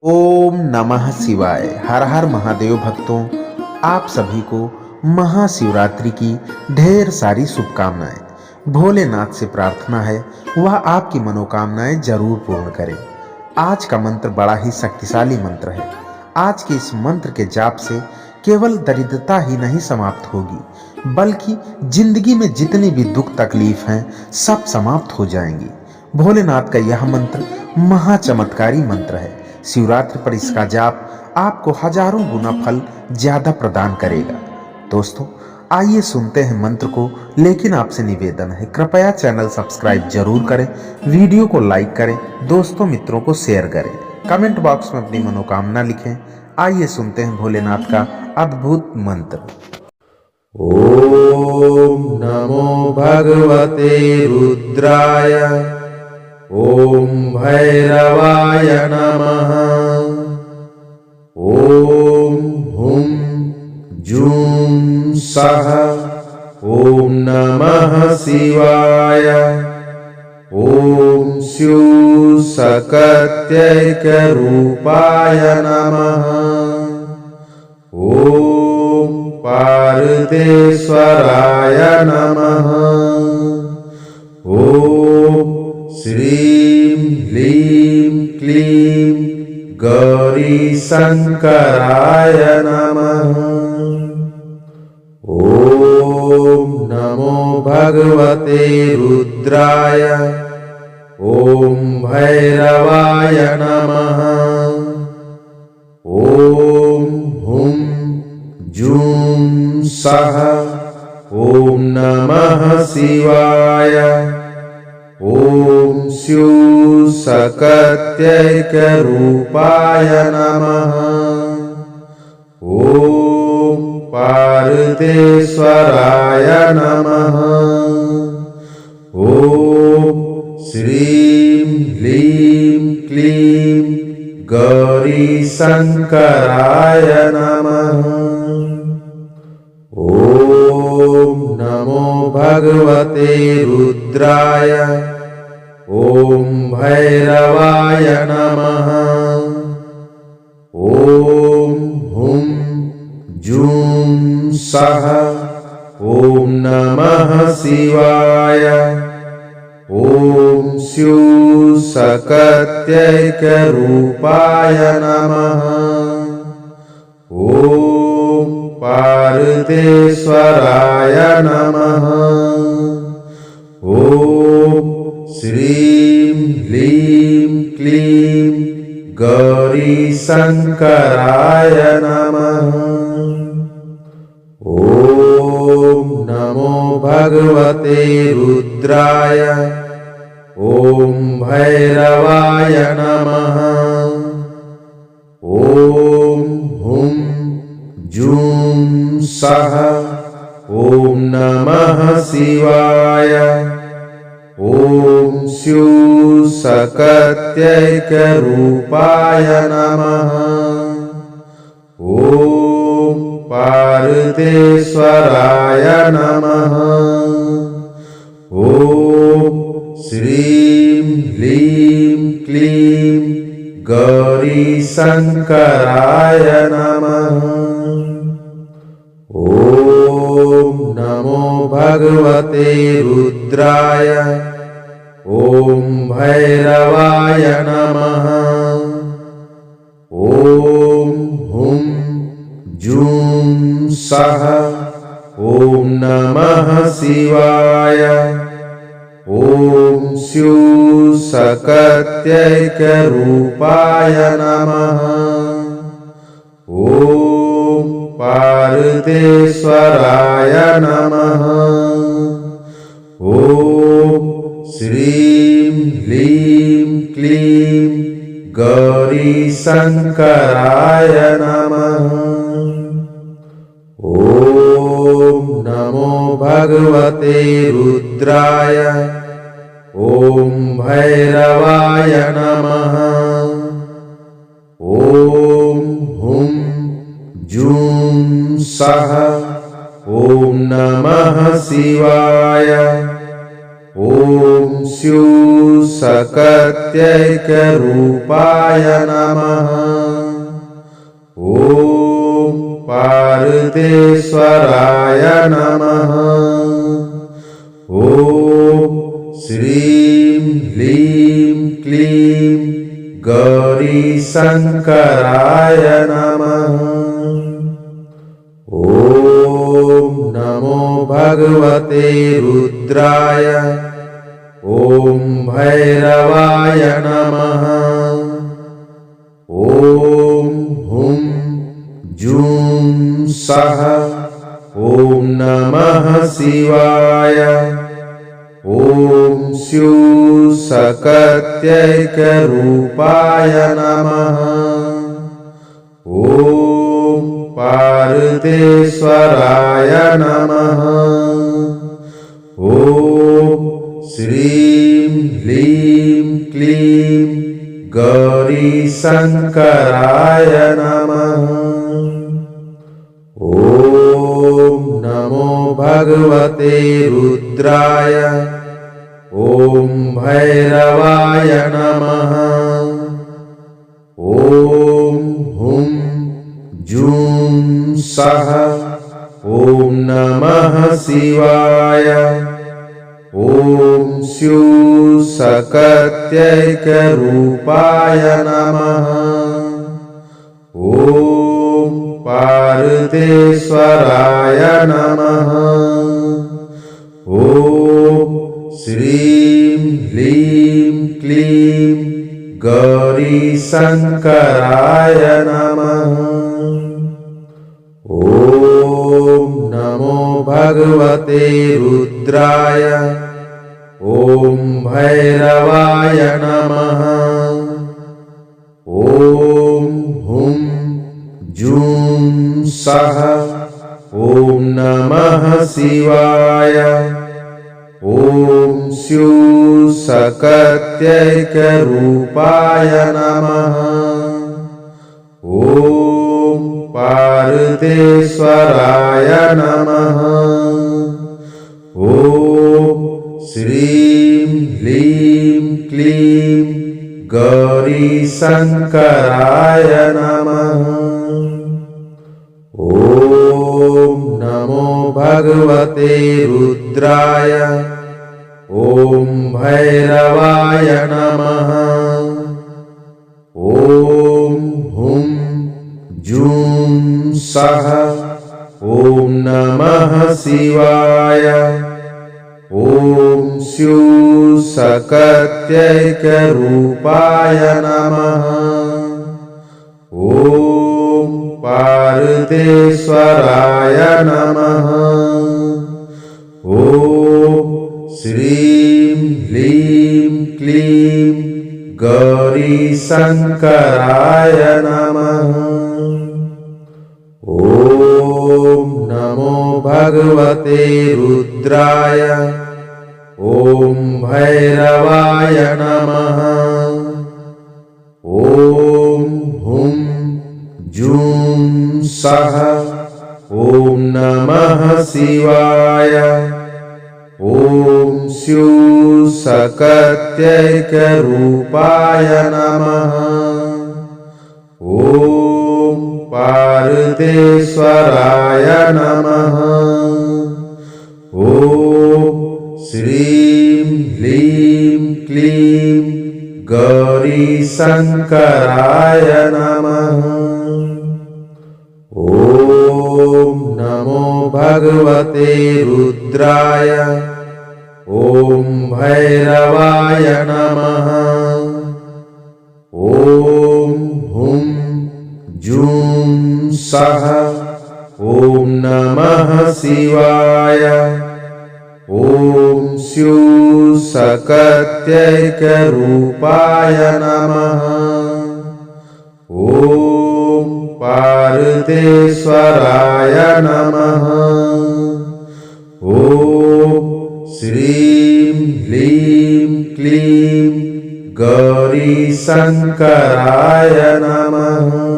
ओम नमः शिवाय। हर हर महादेव भक्तों, आप सभी को महाशिवरात्रि की ढेर सारी शुभकामनाएं। भोलेनाथ से प्रार्थना है वह आपकी मनोकामनाएं जरूर पूर्ण करें। आज का मंत्र बड़ा ही शक्तिशाली मंत्र है। आज के इस मंत्र के जाप से केवल दरिद्रता ही नहीं समाप्त होगी, बल्कि जिंदगी में जितनी भी दुख तकलीफ हैं सब समाप्त हो जाएंगी। भोलेनाथ का यह मंत्र महाचमत्कारी मंत्र है। शिवरात्रि पर इसका जाप आपको हजारों गुना फल ज्यादा प्रदान करेगा। दोस्तों, आइए सुनते हैं मंत्र को, लेकिन आपसे निवेदन है कृपया चैनल सब्सक्राइब जरूर करें, वीडियो को लाइक करें, दोस्तों मित्रों को शेयर करें, कमेंट बॉक्स में अपनी मनोकामना लिखें। आइए सुनते हैं भोलेनाथ का अद्भुत मंत्र। ओम नमो भगवते रुद्राय। ओम भैरवाय नमः। ओम हुं जूं सः। ओम नमः शिवाय। ओम स्युः सकत्यैकरूपाय नमः। ओम पार्देश्वराय नमः। ओम श्रीं ह्रीं क्लीं गौरीशंकराय नमः। ओम नमो भगवते रुद्राय। ओम भैरवाय नमः। ओम हुं जूं सः। ओम नमः शिवाय। ओम स्युः सकत्यैकरूपाय नमः। ओम पार्देश्वराय नमः। ओम श्रीं ह्रीं क्लीं गौरीशंकराय नमः। ओम नमो भगवते रुद्राय। ओम भैरवाय नमः। ओम हुं जूं सः। ओम नमः शिवाय। ओम स्युः सकत्यैकरूपाय नमः। ओम पार्देश्वराय नमः। ओम श्रीं ह्रीं क्लीं गौरीशंकराय नमः। ओम नमो भगवते रुद्राय। ओम भैरवाय नमः। ओम हुं जूं सः। ओम नमः शिवाय। ओम स्युः सकत्यैकरूपाय नमः। ओम पार्देश्वराय नमः। ओम श्रीं ह्रीं क्लीं गौरीशंकराय नमः। ओम नमो भगवते रुद्राय। ओम भैरवाय नमः। ओम हुं जूं सः। ओम नमः शिवाय। ओम स्युः सकत्यैकरूपाय नमः। ओम पार्देश्वराय नमः। ओम श्रीं ह्रीं क्लीं गौरीशंकराय नमः। ओम नमो भगवते रुद्राय। ओम भैरवाय नमः। ओम हुं जूं सः। ओम नमः शिवाय। ओम स्युः सकत्यैकरूपाय नमः। पारदेश्वराय नमः। ॐ श्रीं ह्रीं क्लीं गौरीशङ्कराय नमः। ॐ नमो भगवते रुद्राय। ॐ भैरवाय नमः। ॐ हुं जूं सः। ॐ नमः शिवाय। ॐ स्युः सकत्यैकरूपाय नमः। ॐ पारदेश्वराय नमः। ॐ श्रीं ह्रीं क्लीं गौरीशङ्कराय नमः। ॐ नमो भगवते रुद्राय। ॐ भैरवाय नमः। ॐ हुं जूं सः। ॐ नमः शिवाय। ॐ स्युः सकत्यैकरूपाय नमः। ॐ पारदेश्वराय नमः। ॐ श्रीं ह्रीं क्लीं गौरीशङ्कराय नमः। ॐ नमो भगवते रुद्राय। ॐ भैरवाय नमः। ॐ हुं जूं सः। ॐ नमः शिवाय। ॐ स्युः सकत्यैकरूपाय नमः। ॐ पारदेश्वराय नमः। ॐ श्रीं ह्रीं क्लीं गौरीशङ्कराय नमः। ॐ नमो भगवते रुद्राय। ॐ भैरवाय नमः। ॐ हुं जूं सः। ॐ नमः शिवाय। ॐ स्युः सकत्यैकरूपाय नमः। ॐ पारदेश्वराय नमः। ॐ श्रीं ह्रीं क्लीं गौरीशङ्कराय नमः। ॐ नमो भगवते रुद्राय। ॐ भैरवाय नमः। ॐ हुं जूं सः। ॐ नमः शिवाय। ॐ स्युः सकत्यैकरूपाय नमः। ॐ पारदेश्वराय नमः। ॐ श्रीं ह्रीं क्लीं गौरीशङ्कराय नमः। ॐ नमो भगवते रुद्राय। ॐ भैरवाय नमः। ॐ हुं जूं सः। ॐ नमः शिवाय। ॐ स्युः सकत्यैकरूपाय नमः। ॐ पारदेश्वराय नमः। ॐ श्रीं ह्रीं क्लीं गौरीशङ्कराय नमः।